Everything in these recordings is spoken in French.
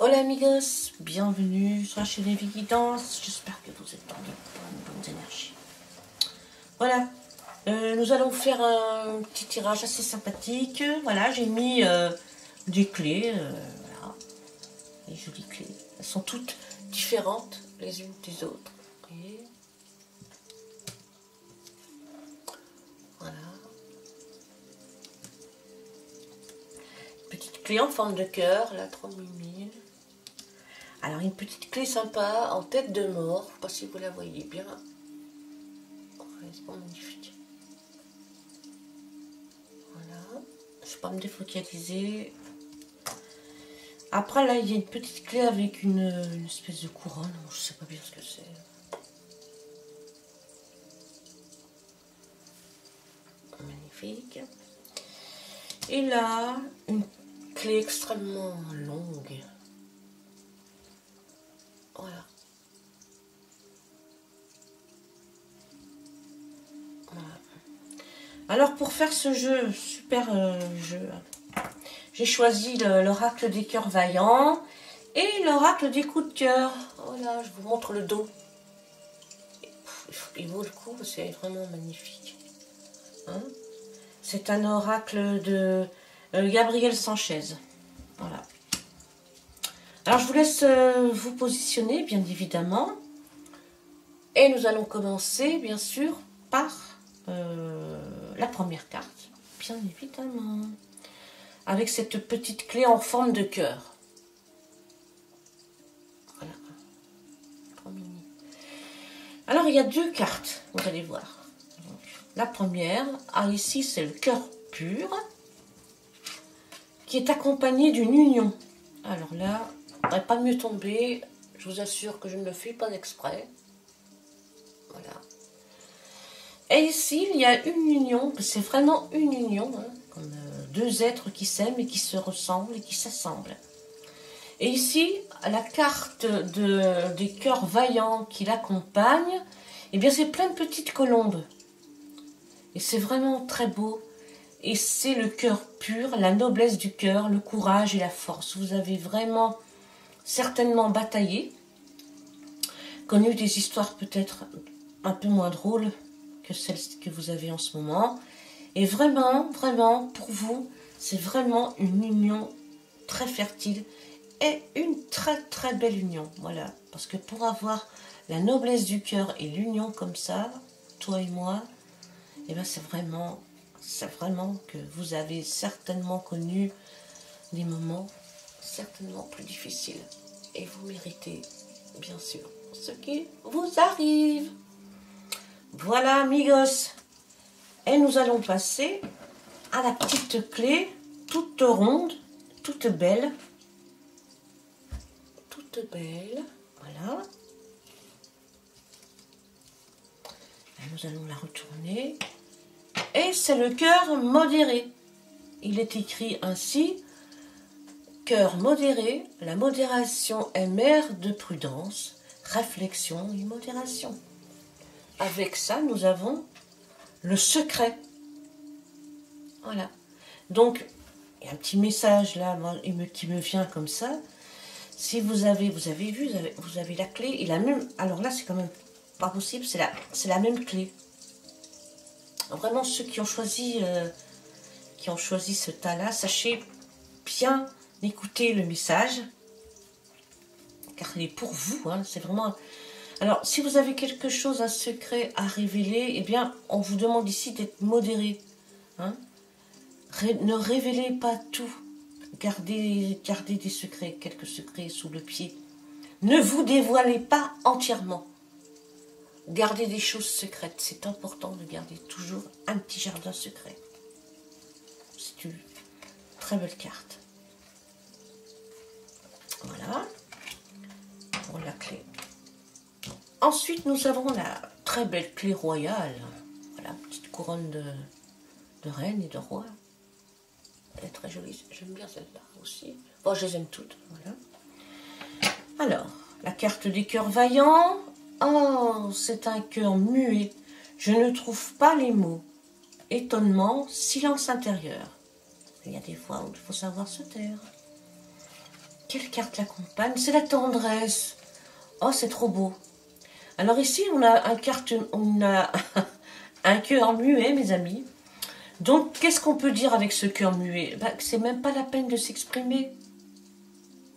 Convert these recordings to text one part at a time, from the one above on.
Hola amigos, bienvenue sur la chaîne Evie Guidance. J'espère que vous êtes dans de bonnes énergies. Voilà, nous allons faire un petit tirage assez sympathique. Voilà, j'ai mis des clés, voilà, des jolies clés. Elles sont toutes différentes les unes des autres. Vous voyez ? Voilà. Petite clé en forme de cœur, la 38 000. Alors une petite clé sympa en tête de mort, je ne sais pas si vous la voyez bien. Ouais, c'est pas magnifique. Voilà, je ne vais pas me défocaliser. Après là il y a une petite clé avec une espèce de couronne, je ne sais pas bien ce que c'est. Magnifique. Et là, une clé extrêmement longue. Voilà. Voilà. Alors pour faire ce jeu, super jeu, j'ai choisi l'oracle des cœurs vaillants et l'oracle des coups de cœur. Voilà, je vous montre le dos. Il vaut le coup, c'est vraiment magnifique. Hein, c'est un oracle de Gabriel Sanchez. Voilà. Alors je vous laisse vous positionner, bien évidemment. Et nous allons commencer, bien sûr, par la première carte, bien évidemment. Avec cette petite clé en forme de cœur. Voilà. Trop mignon. Alors il y a deux cartes, vous allez voir. Donc, la première, ici c'est le cœur pur, qui est accompagné d'une union. Alors là, on n'aurait pas mieux tomber, je vous assure que je ne le fais pas exprès. Voilà. Et ici, il y a une union, c'est vraiment une union, hein, comme deux êtres qui s'aiment et qui se ressemblent et qui s'assemblent. Et ici, la carte des cœurs vaillants qui l'accompagnent, eh bien c'est plein de petites colombes. Et c'est vraiment très beau. Et c'est le cœur pur, la noblesse du cœur, le courage et la force. Vous avez vraiment, certainement bataillé, connu des histoires peut-être un peu moins drôles que celles que vous avez en ce moment. Et vraiment, vraiment, pour vous, c'est vraiment une union très fertile et une très très belle union. Voilà, parce que pour avoir la noblesse du cœur et l'union comme ça, toi et moi, eh ben c'est vraiment que vous avez certainement connu des moments certainement plus difficiles. Et vous méritez, bien sûr, ce qui vous arrive. Voilà, amigos. Et nous allons passer à la petite clé, toute ronde, toute belle. Toute belle. Voilà. Et nous allons la retourner. Et c'est le cœur modéré. Il est écrit ainsi. Cœur modéré, la modération est mère de prudence, réflexion et modération. Avec ça, nous avons le secret. Voilà. Donc, il y a un petit message là qui me vient comme ça. Si vous avez vu, vous avez la clé et la même. Alors là, c'est quand même pas possible, c'est la même clé. Vraiment, ceux qui ont choisi ce tas-là, sachez bien écouter le message, car il est pour vous, hein, c'est vraiment... Alors, si vous avez quelque chose, un secret à révéler, eh bien, on vous demande ici d'être modéré. Hein. Ne révélez pas tout. Gardez des secrets, quelques secrets sous le pied. Ne vous dévoilez pas entièrement. Gardez des choses secrètes. C'est important de garder toujours un petit jardin secret. C'est une très belle carte. Voilà. Pour la clé. Ensuite, nous avons la très belle clé royale. Voilà, petite couronne de reine et de roi. Elle est très jolie. J'aime bien celle-là aussi. Bon, je les aime toutes. Voilà. Alors, la carte des cœurs vaillants. Oh, c'est un cœur muet. Je ne trouve pas les mots. Étonnement, silence intérieur. Il y a des fois où il faut savoir se taire. quelle carte l'accompagne? C'est la tendresse. Oh, c'est trop beau. Alors ici, on a un cœur muet, mes amis. Donc, qu'est-ce qu'on peut dire avec ce cœur muet? Ben, c'est même pas la peine de s'exprimer.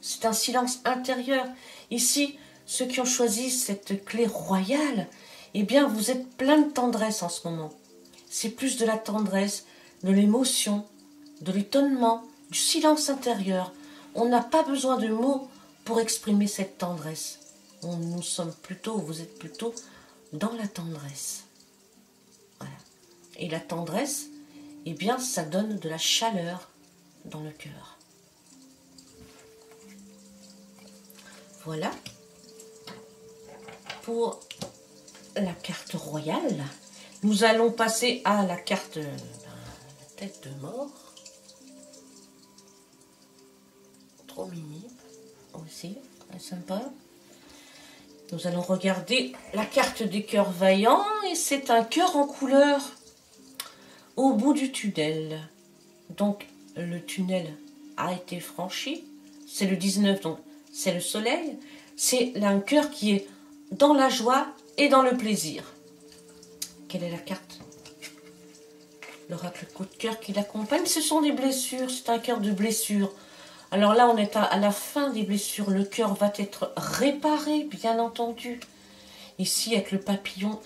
C'est un silence intérieur. Ici, ceux qui ont choisi cette clé royale, eh bien, vous êtes plein de tendresse en ce moment. C'est plus de la tendresse, de l'émotion, de l'étonnement, du silence intérieur. On n'a pas besoin de mots pour exprimer cette tendresse. Nous sommes plutôt, vous êtes plutôt dans la tendresse. Voilà. Et la tendresse, eh bien, ça donne de la chaleur dans le cœur. Voilà pour la carte royale. Nous allons passer à la carte la tête de mort. Trop mini aussi, très sympa. Nous allons regarder la carte des cœurs vaillants et c'est un cœur en couleur au bout du tunnel. Donc le tunnel a été franchi, c'est le 19, donc c'est le soleil. C'est un cœur qui est dans la joie et dans le plaisir. Quelle est la carte? L'oracle coup de cœur qui l'accompagne, ce sont des blessures, c'est un cœur de blessures. Alors là, on est à la fin des blessures. Le cœur va être réparé, bien entendu. Ici, avec le papillon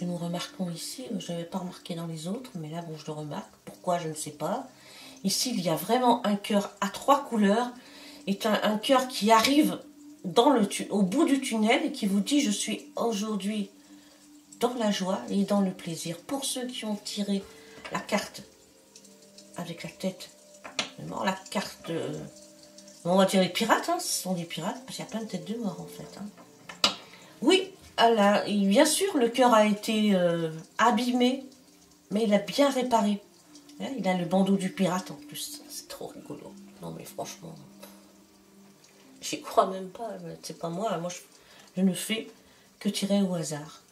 que nous remarquons ici, je n'avais pas remarqué dans les autres, mais là, bon, je le remarque. Pourquoi, je ne sais pas. Ici, il y a vraiment un cœur à 3 couleurs. C'est un cœur qui arrive au bout du tunnel et qui vous dit « Je suis aujourd'hui dans la joie et dans le plaisir ». Pour ceux qui ont tiré la carte avec la tête, la carte, on va dire les pirates, hein, ce sont des pirates, parce qu'il y a plein de têtes de mort en fait. Hein. Oui, bien sûr, le cœur a été abîmé, mais il a bien réparé. Là, il a le bandeau du pirate en plus, c'est trop rigolo. Non mais franchement, j'y crois même pas, c'est pas moi, je ne fais que tirer au hasard.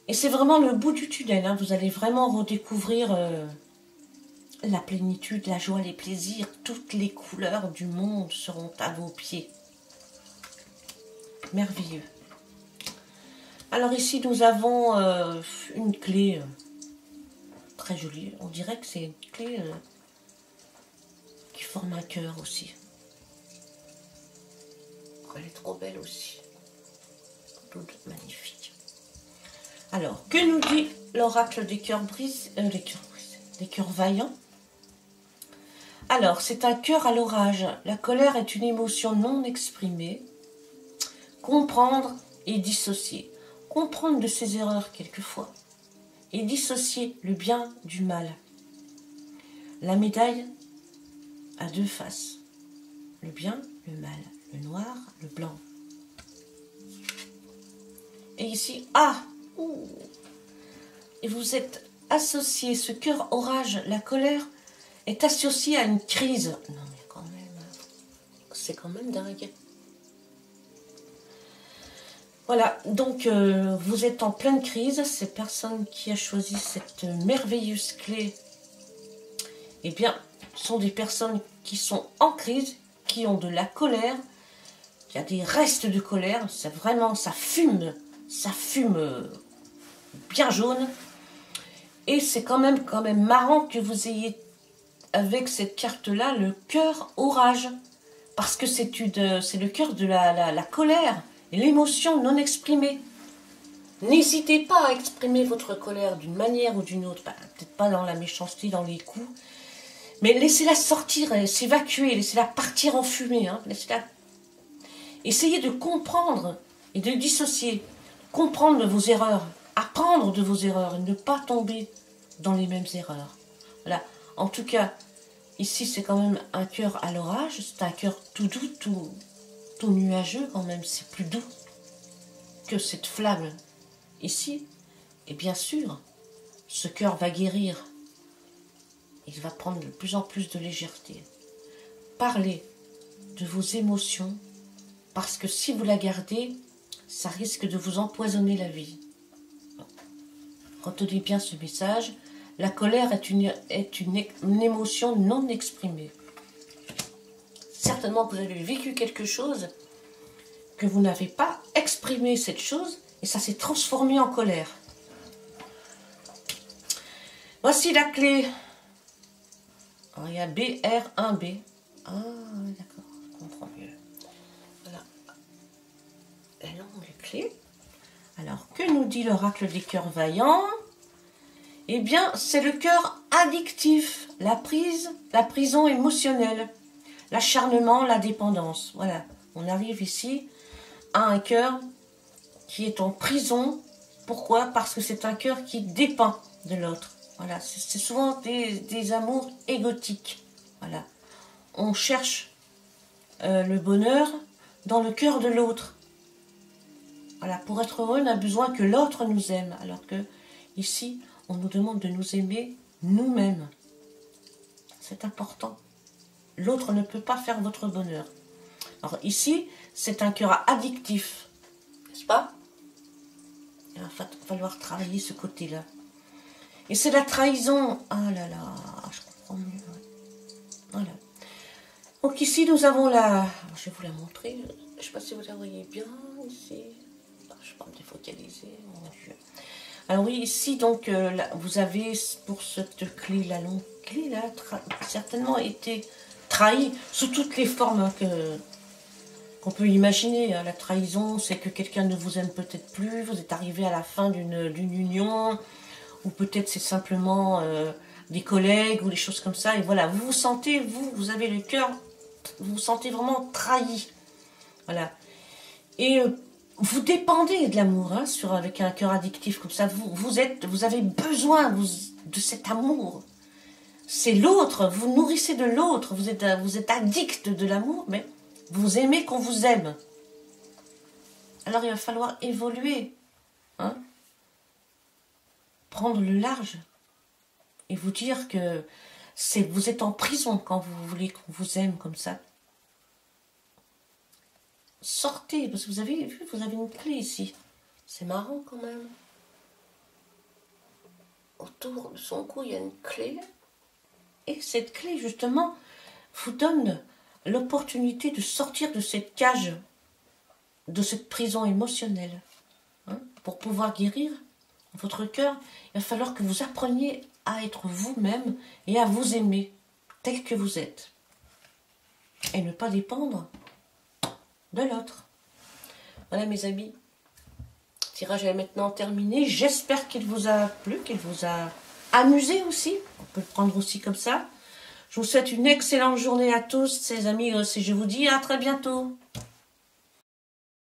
Et c'est vraiment le bout du tunnel, hein, vous allez vraiment redécouvrir la plénitude, la joie, les plaisirs, toutes les couleurs du monde seront à vos pieds. Merveilleux. Alors ici, nous avons une clé très jolie. On dirait que c'est une clé qui forme un cœur aussi. Elle est trop belle aussi. Toute magnifique. Alors, que nous dit l'oracle des cœurs brisés, des cœurs vaillants? Alors, c'est un cœur à l'orage. La colère est une émotion non exprimée. Comprendre et dissocier. Comprendre de ses erreurs quelquefois. Et dissocier le bien du mal. La médaille a 2 faces. Le bien, le mal. Le noir, le blanc. Et ici, et vous êtes associé, ce cœur orage, la colère, est associé à une crise. Non mais quand même, c'est quand même dingue. Voilà, donc vous êtes en pleine crise. Cette personne qui a choisi cette merveilleuse clé, eh bien, sont des personnes qui sont en crise, qui ont de la colère. Il y a des restes de colère, c'est vraiment, ça fume bien jaune. Et c'est quand même marrant que vous ayez, avec cette carte-là, le cœur orage. Parce que c'est le cœur de la colère et l'émotion non exprimée. N'hésitez pas à exprimer votre colère d'une manière ou d'une autre. Peut-être pas dans la méchanceté, dans les coups. Mais laissez-la sortir, s'évacuer, laissez-la partir en fumée. Hein, essayez de comprendre et de dissocier. Comprendre vos erreurs, apprendre de vos erreurs et ne pas tomber dans les mêmes erreurs. Voilà. En tout cas, ici c'est quand même un cœur à l'orage, c'est un cœur tout doux, tout nuageux quand même, c'est plus doux que cette flamme ici. Et bien sûr, ce cœur va guérir. Il va prendre de plus en plus de légèreté. Parlez de vos émotions, parce que si vous la gardez, ça risque de vous empoisonner la vie. Retenez bien ce message. La colère est une émotion non exprimée. certainement que vous avez vécu quelque chose, que vous n'avez pas exprimé cette chose, et ça s'est transformé en colère. Voici la clé. Alors, il y a BR1B. Ah, d'accord, je comprends mieux. Voilà. La longue clé. Alors, que nous dit l'oracle des cœurs vaillants? Eh bien, c'est le cœur addictif, la prison émotionnelle, l'acharnement, la dépendance. Voilà, on arrive ici à un cœur qui est en prison. Pourquoi? Parce que c'est un cœur qui dépend de l'autre. Voilà, c'est souvent des amours égotiques. Voilà, on cherche le bonheur dans le cœur de l'autre. Voilà, pour être heureux, on a besoin que l'autre nous aime, alors que ici, on nous demande de nous aimer nous-mêmes. C'est important. L'autre ne peut pas faire votre bonheur. Alors ici, c'est un cœur addictif, n'est-ce pas? Il va falloir travailler ce côté-là. Et c'est la trahison. Ah là là, je comprends mieux. Voilà. Donc ici, nous avons la... Je vais vous la montrer. Je ne sais pas si vous la voyez bien ici. Je ne vais pas me défocaliser. Mon Dieu. Alors oui, ici, donc, là, vous avez, pour cette clé, la longue clé, là, certainement été trahi sous toutes les formes hein, qu'on peut imaginer. La trahison, c'est que quelqu'un ne vous aime peut-être plus, vous êtes arrivé à la fin d'une union, ou peut-être c'est simplement des collègues ou des choses comme ça, et voilà, vous vous sentez, vous avez le cœur, vous vous sentez vraiment trahi. Voilà. Et vous dépendez de l'amour, hein, avec un cœur addictif comme ça, vous avez besoin de cet amour. C'est l'autre, vous nourrissez de l'autre, vous êtes addict de l'amour, mais vous aimez qu'on vous aime. Alors il va falloir évoluer, hein, prendre le large et vous dire que vous êtes en prison quand vous voulez qu'on vous aime comme ça. Sortez, parce que vous avez vu, vous avez une clé ici. C'est marrant quand même. Autour de son cou, il y a une clé. Et cette clé, justement, vous donne l'opportunité de sortir de cette cage, de cette prison émotionnelle. Hein, pour pouvoir guérir votre cœur, il va falloir que vous appreniez à être vous-même et à vous aimer tel que vous êtes. Et ne pas dépendre de l'autre. Voilà mes amis. Le tirage est maintenant terminé. J'espère qu'il vous a plu, qu'il vous a amusé aussi. On peut le prendre aussi comme ça. Je vous souhaite une excellente journée à tous, ces amis. Et je vous dis à très bientôt.